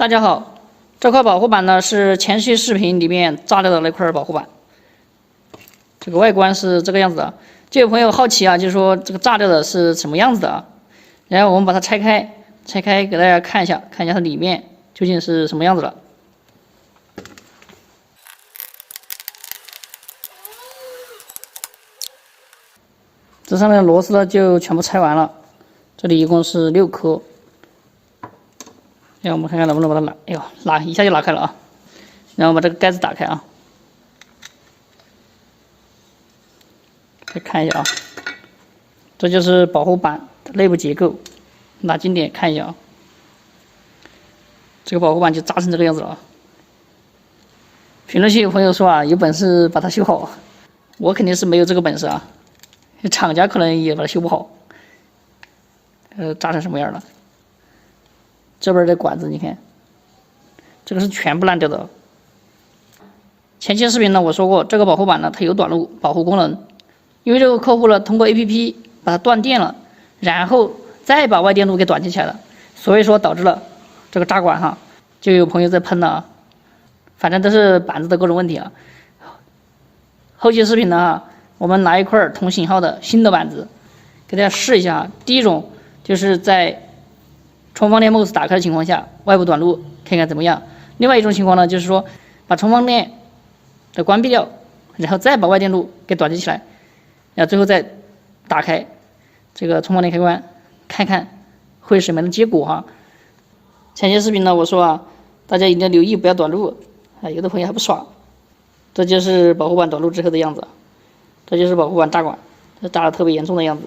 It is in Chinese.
大家好，这块保护板呢是前期视频里面炸掉的那块保护板，这个外观是这个样子的。就有朋友好奇啊，就是说这个炸掉的是什么样子的啊？然后我们把它拆开给大家看一下它里面究竟是什么样子的。这上面的螺丝呢就全部拆完了，这里一共是6颗。让我们看看能不能把它拿，哎呦，一下就拿开了啊！然后把这个盖子打开啊，再看一下啊，这就是保护板的内部结构，拿近点看一下啊，这个保护板就扎成这个样子了啊。评论区有朋友说啊，有本事把它修好，我肯定是没有这个本事啊，厂家可能也把它修不好，扎成什么样了？这边的管子你看，这个是全部烂掉的。前期视频呢我说过，这个保护板呢它有短路保护功能，因为这个客户呢通过 APP 把它断电了，然后再把外电路给短接起来了，所以说导致了这个扎管哈，就有朋友在喷了啊。反正都是板子的各种问题啊。后期视频呢我们拿一块同型号的新的板子给大家试一下。第一种就是在充放电 MOS 打开的情况下，外部短路看看怎么样。另外一种情况呢，就是说把充放电的关闭掉，然后再把外电路给短接起来，然后最后再打开这个充放电开关，看看会什么样的结果哈。前些视频呢我说啊，大家一定要留意不要短路啊，有的朋友还不爽。这就是保护板短路之后的样子，这就是保护板炸管，这炸的特别严重的样子。